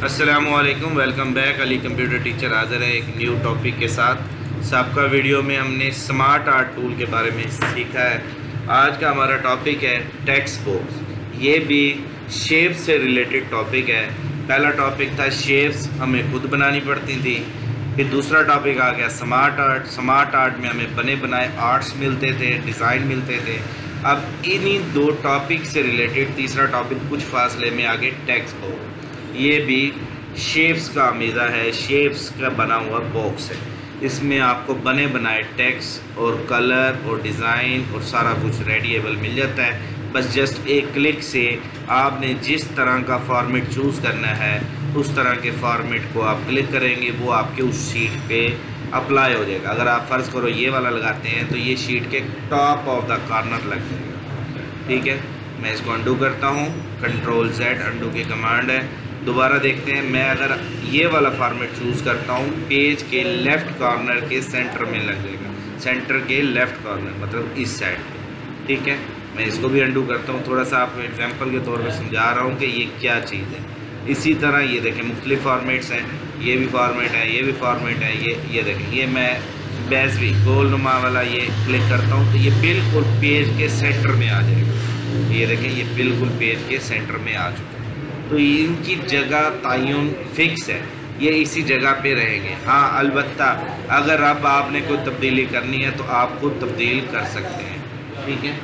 السلام علیکم، welcome back. علی computer teacher حاضر ہے ایک نیو ٹاپک کے ساتھ۔ سابقہ ویڈیو میں ہم نے سمارٹ آرٹ ٹول کے بارے میں سیکھا ہے۔ آج کا ہمارا ٹاپک ہے ٹیکسٹ باکس۔ یہ بھی شیپ سے ریلیٹڈ ٹاپک ہے۔ پہلا ٹاپک تھا شیپس ہمیں خود بنانی پڑتی تھی، پھر دوسرا ٹاپک آ گیا سمارٹ آرٹ۔ سمارٹ آرٹ میں ہمیں بنے بنائے آرٹس ملتے تھے، ڈیزائن ملتے تھے۔ اب انہی دو ٹاپک سے ریلیٹڈ تیسرا ٹاپک کچھ فاصلے میں آگے ٹیکسٹ باکس۔ یہ بھی شیپس کا امیزہ ہے، شیپس کا بنا ہوا باکس ہے۔ اس میں آپ کو بنے بنائے ٹیکسٹ اور کلر اور ڈیزائن اور سارا کچھ ریڈیبل مل جاتا ہے۔ بس جسٹ ایک کلک سے آپ نے جس طرح کا فارمیٹ چوز کرنا ہے اس طرح کے فارمیٹ کو آپ کلک کریں گے، وہ آپ کے اس شیٹ پہ اپلائی ہو جائے گا۔ اگر آپ فرض کرو یہ والا لگاتے ہیں تو یہ شیٹ کے ٹاپ آف دا کارنر لگ جائے گا۔ ٹھیک ہے، میں اس کو انڈو کرتا ہوں، کنٹرول زیڈ انڈو کی کمانڈ ہے۔ دوبارہ دیکھتے ہیں، میں اگر یہ والا فارمیٹ چوز کرتا ہوں پیج کے لیفٹ کارنر کے سینٹر میں لگ جائے گا، سینٹر کے لیفٹ کارنر مطلب اس سائڈ پہ۔ ٹھیک ہے، میں اس کو بھی انڈو کرتا ہوں، تھوڑا سا آپ کو ایگزامپل کے طور پہ سمجھا رہا ہوں کہ یہ کیا چیز ہے۔ اسی طرح یہ دیکھیں مختلف فارمیٹس ہیں، یہ بھی فارمیٹ ہے، یہ بھی فارمیٹ ہے، یہ دیکھیں، یہ میں بیزوی گول نما والا یہ کلک کرتا ہوں تو یہ بالکل پیج کے سینٹر میں آ جائے گا۔ یہ دیکھیں، یہ بالکل پیج کے سینٹر میں آ چکا ہے۔ تو ان کی جگہ تعین فکس ہے، یہ اسی جگہ پہ رہیں گے۔ ہاں البتہ اگر اب آپ نے کوئی تبدیلی کرنی ہے تو آپ خود تبدیل کر سکتے ہیں۔ ٹھیک ہے،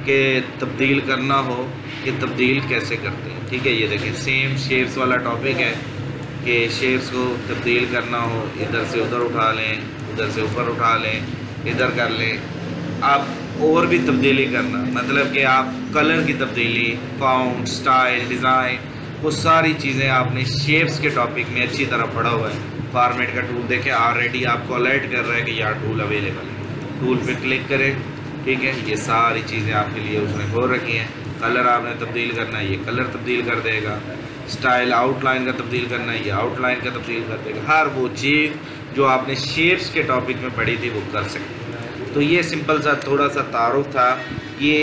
کہ تبدیل کرنا ہو کہ تبدیل کیسے کرتے ہیں۔ ٹھیک ہے، یہ دیکھیں سیم شیپس والا ٹاپک ہے کہ شیپس کو تبدیل کرنا ہو، ادھر سے ادھر اٹھا لیں، ادھر سے اوپر اٹھا لیں، ادھر کر لیں۔ آپ اور بھی تبدیلی کرنا مطلب کہ آپ کلر کی تبدیلی، فاؤنٹ، سٹائل، ڈیزائن، وہ ساری چیزیں آپ نے شیپس کے ٹاپک میں اچھی طرح پڑھا ہوا ہے۔ فارمیٹ کا ٹول دیکھیں آلریڈی آپ کو الرٹ کر رہا ہے کہ یہاں ٹول اویلیبل ہے، ٹول پہ کلک کریں۔ ٹھیک ہے، یہ ساری چیزیں آپ کے لیے اس نے کھول رکھی ہیں۔ کلر آپ نے تبدیل کرنا ہے، یہ کلر تبدیل کر دے گا۔ سٹائل آؤٹ لائن کا تبدیل کرنا ہے، یہ آؤٹ لائن کا تبدیل کر دے گا۔ ہر وہ چیز جو آپ نے شیپس کے ٹاپک میں پڑھی تھی وہ کر سکتے ہیں۔ تو یہ سمپل سا تھوڑا سا تعارف تھا۔ یہ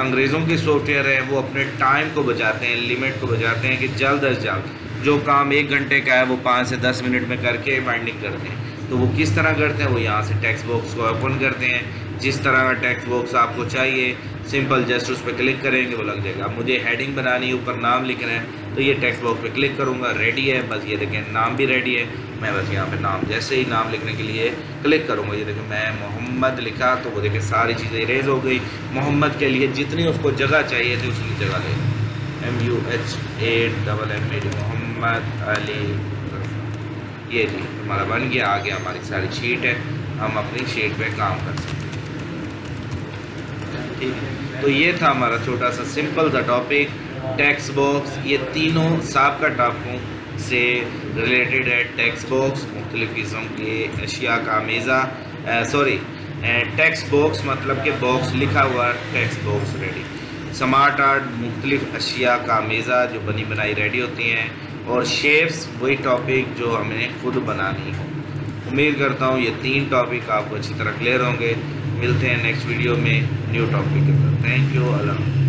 انگریزوں کی سافٹ ویئر ہے، وہ اپنے ٹائم کو بچاتے ہیں، لیمٹ کو بچاتے ہیں کہ جلد از جلد جو کام 1 گھنٹے کا ہے وہ 5 سے 10 منٹ میں کر کے بائنڈنگ کرتے ہیں۔ تو وہ کس طرح کرتے ہیں، وہ یہاں سے ٹیکسٹ باکس کو اوپن کرتے ہیں۔ جس طرح کا ٹیکسٹ باکس آپ کو چاہیے سمپل جسٹ اس پہ کلک کریں گے وہ لگ جائے گا۔ مجھے ہیڈنگ بنانی ہے، اوپر نام لکھنا ہے تو یہ ٹیکسٹ باکس پہ کلک کروں گا، ریڈی ہے۔ بس یہ دیکھیں نام بھی ریڈی ہے، میں بس یہاں پہ نام جیسے ہی نام لکھنے کے لیے کلک کروں گا، یہ دیکھیں میں محمد لکھا تو وہ دیکھیں ساری چیزیں اریز ہو گئی۔ محمد کے لیے جتنی اس کو جگہ چاہیے تھی اتنی جگہ لے MUH8MMAD محمد علی۔ یہ جی ہمارا بن گیا، آگے ہماری ساری شیٹ ہے، ہم اپنی شیٹ پہ کام کر سکتے ہیں۔ ٹھیک ہے، تو یہ تھا ہمارا چھوٹا سا سمپل سا ٹاپک ٹیکسٹ باکس۔ یہ تینوں سابقہ ٹاپکوں سے ریلیٹڈ ہے۔ ٹیکسٹ باکس مختلف قسم کے اشیاء کا امیزہ، ٹیکسٹ باکس مطلب کہ باکس لکھا ہوا text box ready. Smart art مختلف اشیاء کا امیزہ جو بنی بنائی ریڈی ہوتی ہیں، اور شیپس وہی ٹاپک جو ہم نے خود بنانی ہو۔ امید کرتا ہوں یہ 3 ٹاپک آپ کو اچھی طرح کلیئر ہوں گے۔ ملتے ہیں نیکسٹ ویڈیو میں نیو ٹاپک کے ساتھ۔ تھینک یو، اللہ حافظ۔